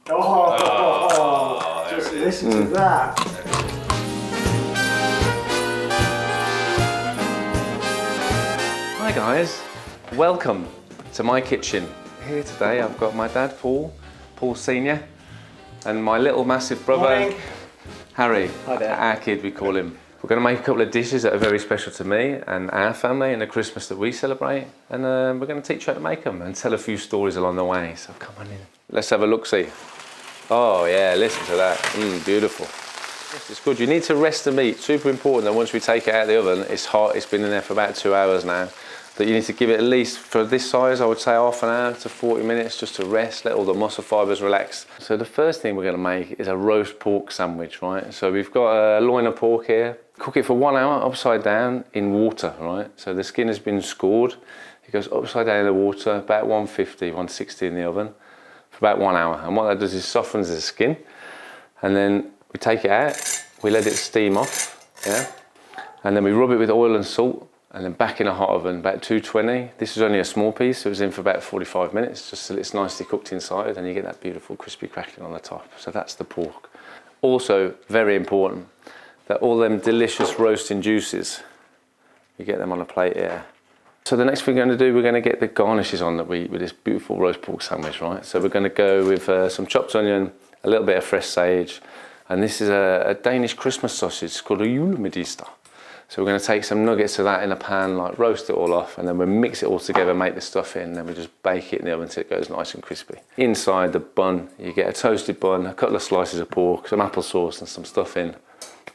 Just listen to that. Hi guys, welcome to my kitchen. Here today I've got my dad Paul Senior, and my little massive brother Morning. Harry. Hi there. Our kid we call him. We're going to make a couple of dishes that are very special to me and our family and the Christmas that we celebrate, and we're going to teach you how to make them and tell a few stories along the way, so come on in. Let's have a look-see. Oh yeah, listen to that, beautiful. It's good. You need to rest the meat, super important that once we take it out of the oven, it's hot, it's been in there for about 2 hours now, that you need to give it at least, for this size, I would say half an hour to 40 minutes just to rest, let all the muscle fibres relax. So the first thing we're going to make is a roast pork sandwich, right? So we've got a loin of pork here. Cook it for 1 hour upside down in water, right? So the skin has been scored. It goes upside down in the water, about 150, 160 in the oven for about 1 hour. And what that does is softens the skin. And then we take it out, we let it steam off, yeah? And then we rub it with oil and salt, and then back in a hot oven, about 220. This is only a small piece, so it was in for about 45 minutes, just so it's nicely cooked inside, and you get that beautiful crispy crackling on the top. So that's the pork. Also, very important, that all them delicious roasting juices, you get them on a plate here. So the next thing we're going to do, we're going to get the garnishes on that we eat with this beautiful roast pork sandwich, right? So we're going to go with some chopped onion, a little bit of fresh sage, and this is a Danish Christmas sausage called a julemedister. So we're going to take some nuggets of that in a pan, like roast it all off, and then we'll mix it all together, make the stuff in, and then we just bake it in the oven until it goes nice and crispy. Inside the bun, you get a toasted bun, a couple of slices of pork, some applesauce and some stuff in.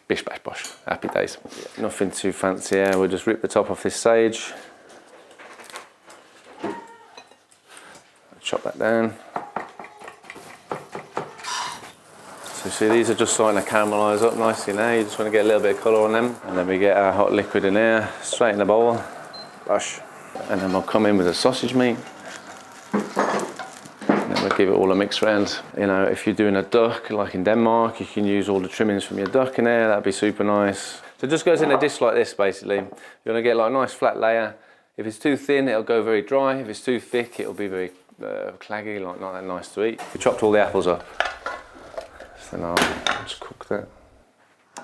Bish bash bosh, happy days. Yeah, nothing too fancy here, we'll just rip the top off this sage. Chop that down. So see, these are just starting to caramelise up nicely now. You just want to get a little bit of colour on them. And then we get our hot liquid in here, straight in the bowl. Bush. And then we'll come in with the sausage meat. And then we'll give it all a mix round. You know, if you're doing a duck, like in Denmark, you can use all the trimmings from your duck in there. That'd be super nice. So it just goes in a dish like this, basically. You want to get like a nice flat layer. If it's too thin, it'll go very dry. If it's too thick, it'll be very claggy, like not that nice to eat. We chopped all the apples up. So now I'll just cook that.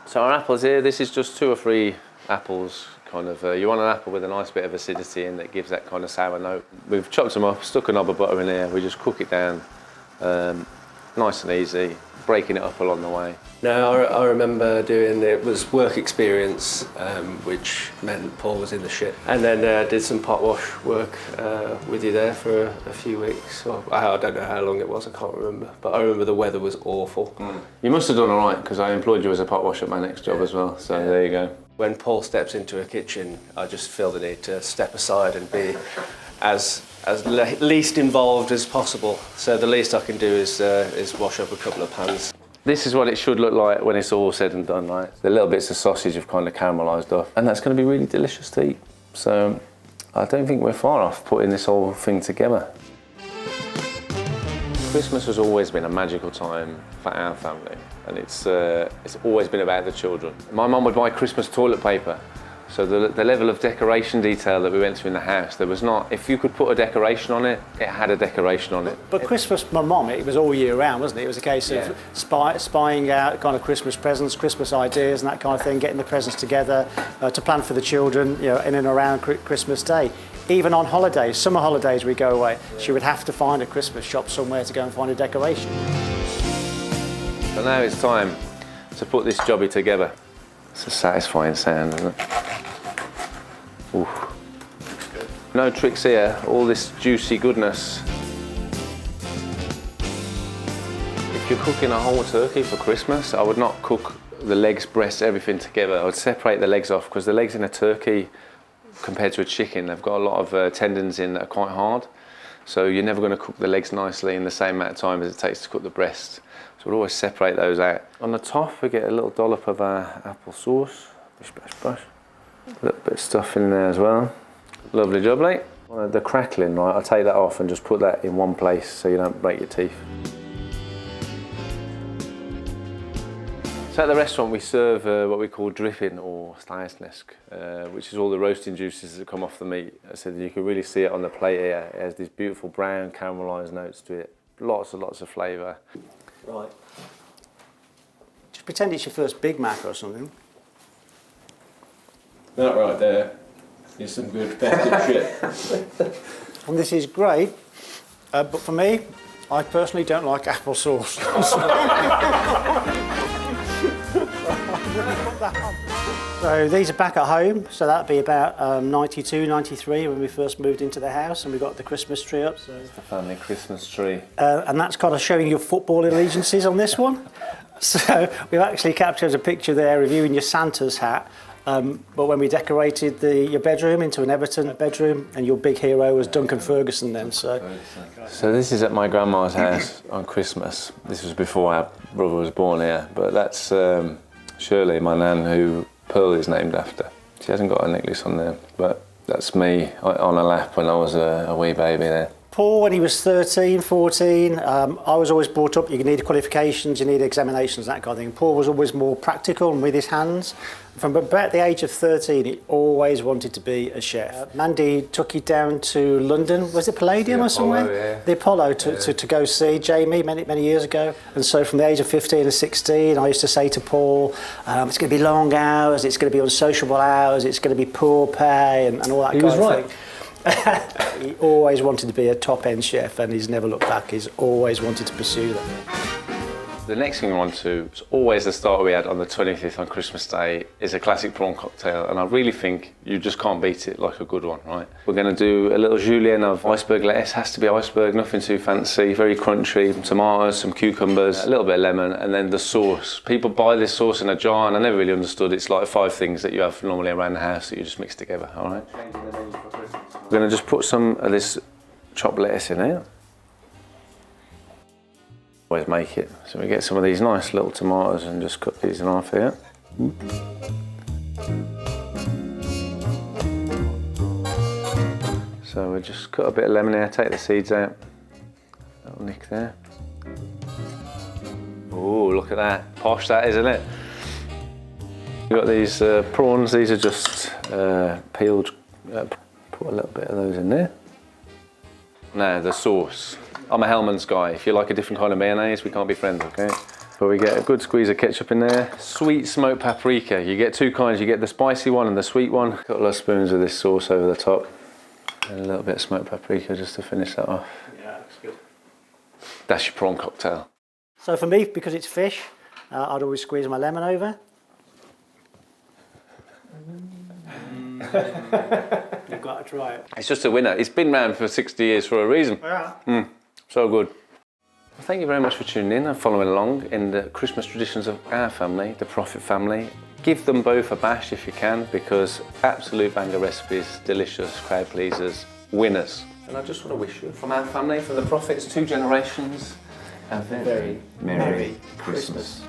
So our apples here, this is just 2 or 3 apples, kind of. You want an apple with a nice bit of acidity in that gives that kind of sour note. We've chopped them up, stuck a knob of butter in here. We just cook it down, nice and easy, breaking it up along the way. No, I remember doing, it was work experience, which meant Paul was in the ship, and then did some pot wash work with you there for a few weeks. Well, I don't know how long it was, I can't remember, but I remember the weather was awful. You must have done all right, because I employed you as a pot wash at my next job as well, so there you go. When Paul steps into a kitchen, I just feel the need to step aside and be as least involved as possible. So the least I can do is wash up a couple of pans. This is what it should look like when it's all said and done, right? The little bits of sausage have kind of caramelised off, and that's going to be really delicious to eat. So I don't think we're far off putting this whole thing together. Christmas has always been a magical time for our family, and it's always been about the children. My mum would buy Christmas toilet paper. So the level of decoration detail that we went to in the house, there was not, if you could put a decoration on it, it had a decoration on it. But Christmas, my mum, it was all year round, wasn't it? It was a case of spying out kind of Christmas presents, Christmas ideas and that kind of thing, getting the presents together to plan for the children, you know, in and around Christmas Day. Even on holidays, summer holidays we go away, she would have to find a Christmas shop somewhere to go and find a decoration. So now it's time to put this jobby together. It's a satisfying sound, isn't it? Ooh. No tricks here, all this juicy goodness. If you're cooking a whole turkey for Christmas, I would not cook the legs, breasts, everything together. I would separate the legs off, because the legs in a turkey, compared to a chicken, they've got a lot of tendons in that are quite hard. So you're never going to cook the legs nicely in the same amount of time as it takes to cook the breast. So we'll always separate those out. On the top, we get a little dollop of apple sauce. Bish, bash, bash. A little bit of stuff in there as well. Lovely jubbly. The crackling, right, I'll take that off and just put that in one place so you don't break your teeth. So at the restaurant we serve what we call dripping or stajsnesk, which is all the roasting juices that come off the meat. So you can really see it on the plate here. It has these beautiful brown caramelised notes to it. lots and lots of flavour. Right. Just pretend it's your first Big Mac or something. That right there is some good festive shit. And this is great, but for me, I personally don't like applesauce. So these are back at home, so that'd be about 92, 93 when we first moved into the house, and we got the Christmas tree up. So. The family Christmas tree. And that's kind of showing your football allegiances on this one. So we've actually captured a picture there of you in your Santa's hat. But when we decorated your bedroom into an Everton bedroom, and your big hero was Duncan Ferguson then. So this is at my grandma's house on Christmas. This was before our brother was born here, but that's Shirley, my nan, who Pearl is named after. She hasn't got a necklace on there, but that's me on her lap when I was a wee baby there. Paul, when he was 13, 14, I was always brought up, you need qualifications, you need examinations, that kind of thing. Paul was always more practical and with his hands. From about the age of 13, he always wanted to be a chef. Mandy took you down to London, was it Palladium or somewhere? Yeah. The Apollo to go see Jamie many years ago. And so from the age of 15 and 16, I used to say to Paul, it's going to be long hours, it's going to be unsociable hours, it's going to be poor pay and all that kind of thing. He always wanted to be a top-end chef, and he's never looked back. He's always wanted to pursue that. The next thing we want to, it's always the starter we had on the 25th on Christmas Day, is a classic prawn cocktail, and I really think you just can't beat it like a good one, right? We're going to do a little julienne of iceberg lettuce, has to be iceberg, nothing too fancy, very crunchy, some tomatoes, some cucumbers, a little bit of lemon, and then the sauce. People buy this sauce in a jar, and I never really understood it's like 5 things that you have normally around the house that you just mix together, all right? We're going to just put some of this chopped lettuce in here. Always make it. So we get some of these nice little tomatoes and just cut these in half here. So we just cut a bit of lemon here, take the seeds out. Little nick there. Oh, look at that. Posh that, isn't it? We've got these prawns. These are just peeled. Put a little bit of those in there. Now, the sauce. I'm a Hellman's guy. If you like a different kind of mayonnaise, we can't be friends, okay? But we get a good squeeze of ketchup in there. Sweet smoked paprika. You get 2 kinds. You get the spicy one and the sweet one. A couple of spoons of this sauce over the top. And a little bit of smoked paprika just to finish that off. Yeah, that's good. That's your prawn cocktail. So for me, because it's fish, I'd always squeeze my lemon over. You've got to try it. It's just a winner. It's been around for 60 years for a reason. Yeah. So good. Well, thank you very much for tuning in and following along in the Christmas traditions of our family, the Proffitt family. Give them both a bash if you can, because absolute banger recipes, delicious, crowd pleasers, winners. And I just want to wish you, from our family, from the Proffitts, 2 generations, a very Merry Christmas.